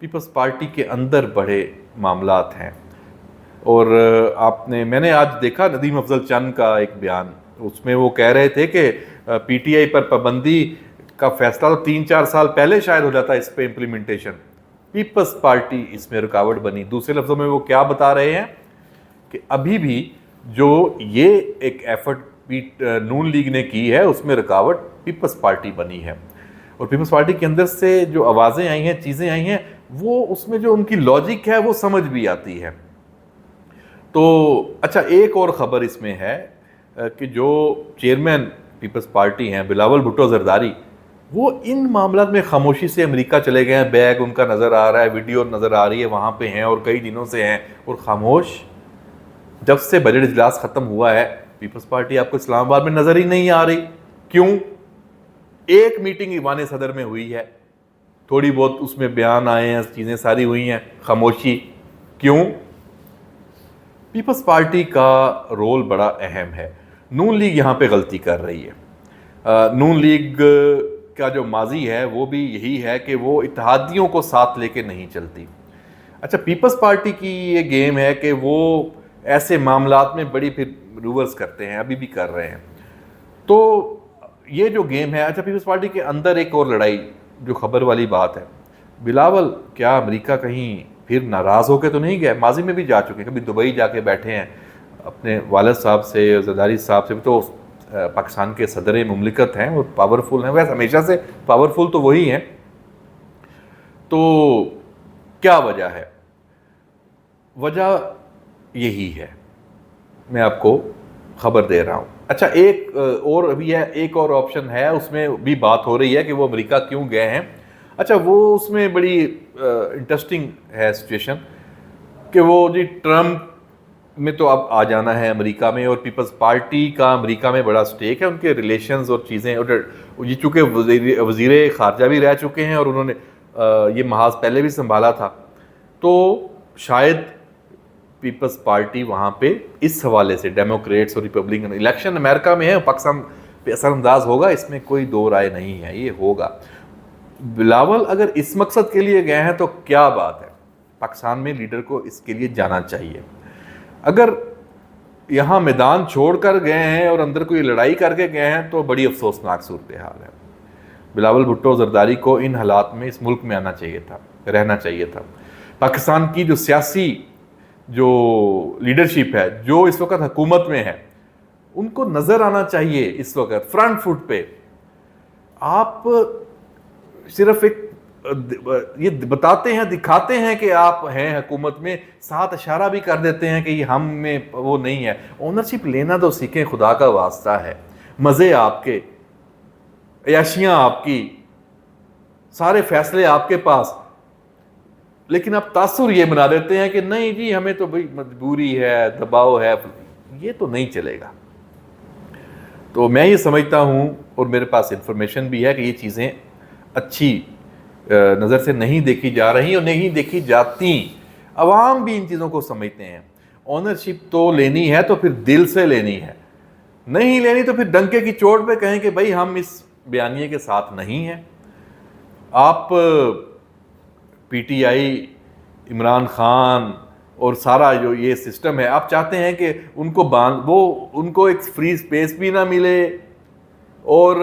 Peoples party کے اندر بڑے معاملات ہیں. اور میں نے آج دیکھا ندیم افضل چند کا ایک بیان, اس میں وہ کہہ رہے تھے کہ پی ٹی آئی پر پابندی کا فیصلہ تو 3-4 سال پہلے شاید ہو جاتا ہے, اس پہ امپلیمنٹیشن پیپلز پارٹی اس میں رکاوٹ بنی. دوسرے لفظوں میں وہ کیا بتا رہے ہیں کہ ابھی بھی جو یہ ایک ایفرٹ نون لیگ نے کی ہے اس میں رکاوٹ پیپلز پارٹی بنی ہے. اور پیپلز پارٹی کے اندر سے جو آوازیں آئی ہیں, چیزیں آئی ہیں, وہ اس میں جو ان کی لاجک ہے وہ سمجھ بھی آتی ہے. تو اچھا, ایک اور خبر اس میں ہے کہ جو چیئرمین پیپلز پارٹی ہیں بلاول بھٹو زرداری, وہ ان معاملات میں خاموشی سے امریکہ چلے گئے ہیں. بیگ ان کا نظر آ رہا ہے, ویڈیو نظر آ رہی ہے, وہاں پہ ہیں اور کئی دنوں سے ہیں اور خاموش. جب سے بجٹ اجلاس ختم ہوا ہے پیپلز پارٹی آپ کو اسلام آباد میں نظر ہی نہیں آ رہی. کیوں؟ ایک میٹنگ ایوان صدر میں ہوئی ہے, تھوڑی بہت اس میں بیان آئے ہیں, چیزیں ساری ہوئی ہیں, خاموشی. کیوں؟ پیپلز پارٹی کا رول بڑا اہم ہے. نون لیگ یہاں پہ غلطی کر رہی ہے. نون لیگ کا جو ماضی ہے وہ بھی یہی ہے کہ وہ اتحادیوں کو ساتھ لے کے نہیں چلتی. اچھا, پیپلز پارٹی کی یہ گیم ہے کہ وہ ایسے معاملات میں بڑی پھر ریورس کرتے ہیں, ابھی بھی کر رہے ہیں. تو یہ جو گیم ہے. اچھا, پیپلز پارٹی کے اندر ایک اور لڑائی جو خبر والی بات ہے, بلاول کیا امریکہ کہیں پھر ناراض ہو کے تو نہیں گئے؟ ماضی میں بھی جا چکے ہیں, کبھی دبئی جا کے بیٹھے ہیں اپنے والد صاحب سے, زرداری صاحب سے. تو پاکستان کے صدر مملکت ہیں, وہ پاورفل ہیں, ویسے ہمیشہ سے پاورفل تو وہی ہیں. تو کیا وجہ ہے؟ وجہ یہی ہے, میں آپ کو خبر دے رہا ہوں. اچھا, ایک اور ابھی ہے, ایک اور آپشن ہے, اس میں بھی بات ہو رہی ہے کہ وہ امریکہ کیوں گئے ہیں. اچھا, وہ اس میں بڑی انٹرسٹنگ ہے سچویشن کہ وہ جی ٹرمپ میں تو اب آ جانا ہے امریکہ میں, اور پیپلز پارٹی کا امریکہ میں بڑا سٹیک ہے, ان کے ریلیشنز اور چیزیں. اور یہ چونکہ وزیر خارجہ بھی رہ چکے ہیں اور انہوں نے یہ محاذ پہلے بھی سنبھالا تھا, تو شاید پیپلز پارٹی وہاں پہ اس حوالے سے ڈیموکریٹس اور ریپبلکن, الیکشن امریکہ میں ہے, پاکستان پہ اثر انداز ہوگا, اس میں کوئی دو رائے نہیں ہے, یہ ہوگا. بلاول اگر اس مقصد کے لیے گئے ہیں تو کیا بات ہے, پاکستان میں لیڈر کو اس کے لیے جانا چاہیے. اگر یہاں میدان چھوڑ کر گئے ہیں اور اندر کوئی لڑائی کر کے گئے ہیں تو بڑی افسوسناک صورتحال ہے. بلاول بھٹو زرداری کو ان حالات میں اس ملک میں آنا چاہیے تھا, رہنا چاہیے تھا. پاکستان کی جو سیاسی جو لیڈرشپ ہے جو اس وقت حکومت میں ہے, ان کو نظر آنا چاہیے اس وقت فرنٹ فٹ پہ. آپ صرف ایک یہ بتاتے ہیں, دکھاتے ہیں کہ آپ ہیں حکومت میں, ساتھ اشارہ بھی کر دیتے ہیں کہ یہ ہم میں وہ نہیں ہے. اونرشپ لینا تو سیکھیں, خدا کا واسطہ ہے. مزے آپ کے, عیاشیاں آپ کی, سارے فیصلے آپ کے پاس, لیکن آپ تاثر یہ بنا دیتے ہیں کہ نہیں جی ہمیں تو بھئی مجبوری ہے, دباؤ ہے. یہ تو نہیں چلے گا. تو میں یہ سمجھتا ہوں, اور میرے پاس انفارمیشن بھی ہے کہ یہ چیزیں اچھی نظر سے نہیں دیکھی جا رہی اور نہیں دیکھی جاتی. عوام بھی ان چیزوں کو سمجھتے ہیں. اونرشپ تو لینی ہے تو پھر دل سے لینی ہے, نہیں لینی تو پھر ڈنکے کی چوٹ پہ کہیں کہ بھائی ہم اس بیانیے کے ساتھ نہیں ہیں. آپ P T I, Imran Khan اور سارا جو یہ سسٹم ہے, آپ چاہتے ہیں کہ ان کو ان کو ایک فری سپیس بھی نہ ملے اور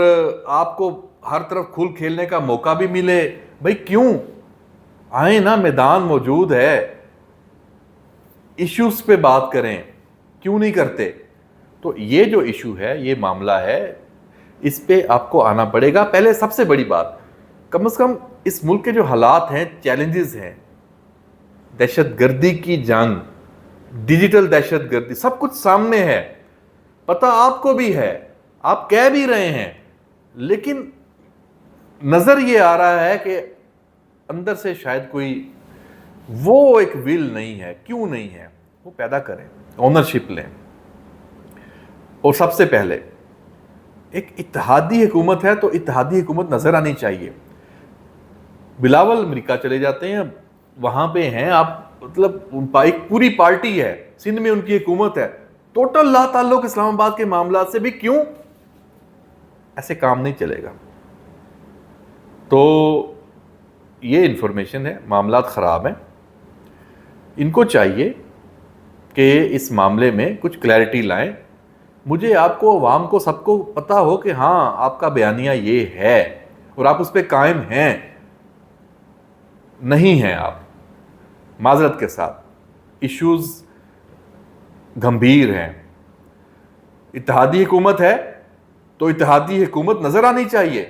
آپ کو ہر طرف کھل کھیلنے کا موقع بھی ملے. بھائی کیوں؟ آئیں نا, میدان موجود ہے, ایشوز پہ بات کریں, کیوں نہیں کرتے؟ تو یہ جو ایشو ہے, یہ معاملہ ہے, اس پہ آپ کو آنا پڑے گا. پہلے سب سے بڑی بات, کم از کم اس ملک کے جو حالات ہیں, چیلنجز ہیں, دہشت گردی کی جنگ, ڈیجیٹل دہشت گردی, سب کچھ سامنے ہے, پتہ آپ کو بھی ہے, آپ کہہ بھی رہے ہیں, لیکن نظر یہ آ رہا ہے کہ اندر سے شاید کوئی وہ ایک ول نہیں ہے. کیوں نہیں ہے؟ وہ پیدا کریں, اونرشپ لیں. اور سب سے پہلے ایک اتحادی حکومت ہے تو اتحادی حکومت نظر آنی چاہیے. بلاول امریکہ چلے جاتے ہیں, وہاں پہ ہیں آپ, مطلب ایک پوری پارٹی ہے, سندھ میں ان کی حکومت ہے, ٹوٹل لا تعلق اسلام آباد کے معاملات سے بھی. کیوں؟ ایسے کام نہیں چلے گا. تو یہ انفارمیشن ہے، معاملات خراب ہیں، ان کو چاہیے کہ اس معاملے میں کچھ کلیئرٹی لائیں. مجھے، آپ کو، عوام کو، سب کو پتہ ہو کہ ہاں آپ کا بیانیہ یہ ہے اور آپ اس پہ قائم ہیں. نہیں ہیں آپ، معذرت کے ساتھ، ایشوز گمبھیر ہیں. اتحادی حکومت ہے تو اتحادی حکومت نظر آنی چاہیے.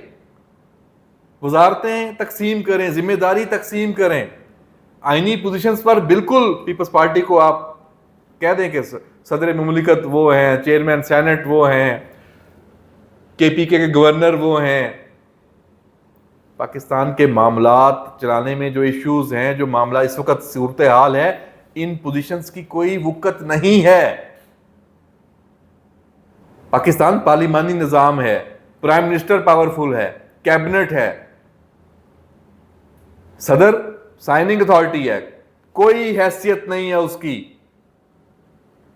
وزارتیں تقسیم کریں، ذمہ داری تقسیم کریں. آئینی پوزیشنز پر بالکل پیپلز پارٹی کو آپ کہہ دیں کہ صدر مملکت وہ ہیں، چیئرمین سینٹ وہ ہیں، کے پی کے گورنر وہ ہیں. پاکستان کے معاملات چلانے میں جو ایشوز ہیں، جو معاملہ اس وقت صورتحال ہے، ان پوزیشنز کی کوئی وقت نہیں ہے. پاکستان پارلیمانی نظام ہے، پرائم منسٹر پاورفل ہے، کیبنٹ ہے، صدر سائننگ اتھارٹی ہے، کوئی حیثیت نہیں ہے اس کی،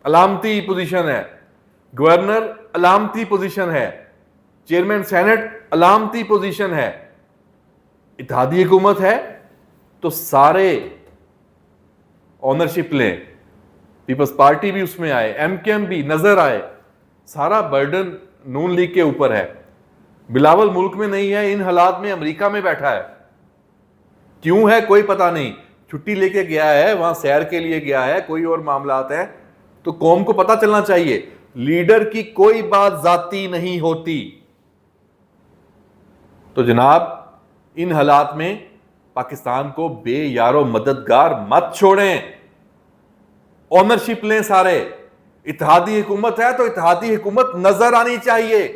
علامتی پوزیشن ہے. گورنر علامتی پوزیشن ہے، چیئرمین سینٹ علامتی پوزیشن ہے. اتحادی حکومت ہے تو سارے اونرشپ لیں، پیپلز پارٹی بھی اس میں آئے، ایم کیو ایم بھی نظر آئے. سارا برڈن نون لیگ کے اوپر ہے. بلاول ملک میں نہیں ہے، ان حالات میں امریکہ میں بیٹھا ہے. کیوں ہے کوئی پتہ نہیں، چھٹی لے کے گیا ہے، وہاں سیر کے لیے گیا ہے، کوئی اور معاملات ہیں. تو قوم کو پتہ چلنا چاہیے لیڈر کی کوئی بات ذاتی نہیں ہوتی. تو جناب ان حالات میں پاکستان کو بے یار و مددگار مت چھوڑیں. اونرشپ لیں سارے. اتحادی حکومت ہے تو اتحادی حکومت نظر آنی چاہیے.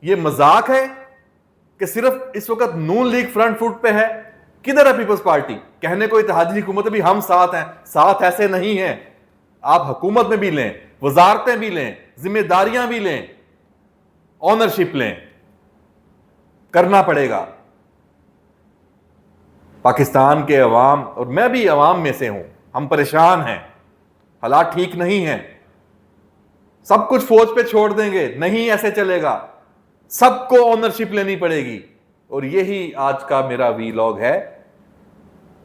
یہ مذاق ہے کہ صرف اس وقت نون لیگ فرنٹ فٹ پہ ہے. کدھر ہے پیپلز پارٹی؟ کہنے کو اتحادی حکومت بھی ہم ساتھ ہیں. ساتھ ایسے نہیں ہیں. آپ حکومت میں بھی لیں، وزارتیں بھی لیں، ذمہ داریاں بھی لیں، اونرشپ لیں. کرنا پڑے گا. پاکستان کے عوام، اور میں بھی عوام میں سے ہوں، ہم پریشان ہیں. حالات ٹھیک نہیں ہیں. سب کچھ فوج پہ چھوڑ دیں گے؟ نہیں، ایسے چلے گا. سب کو اونرشپ لینی پڑے گی. اور یہی آج کا میرا وی لاگ ہے،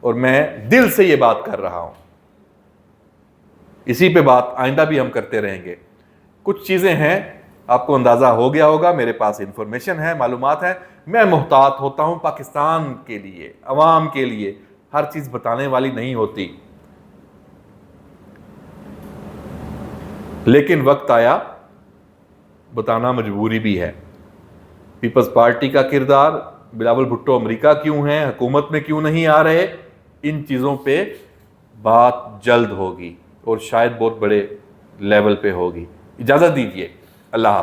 اور میں دل سے یہ بات کر رہا ہوں. اسی پہ بات آئندہ بھی ہم کرتے رہیں گے. کچھ چیزیں ہیں، آپ کو اندازہ ہو گیا ہوگا، میرے پاس انفارمیشن ہے، معلومات ہیں. میں محتاط ہوتا ہوں پاکستان کے لیے، عوام کے لیے. ہر چیز بتانے والی نہیں ہوتی. لیکن وقت آیا، بتانا مجبوری بھی ہے. پیپلز پارٹی کا کردار، بلاول بھٹو امریکہ کیوں ہیں، حکومت میں کیوں نہیں آ رہے، ان چیزوں پہ بات جلد ہوگی، اور شاید بہت بڑے لیول پہ ہوگی. اجازت دیجیے. اللہ حافظ.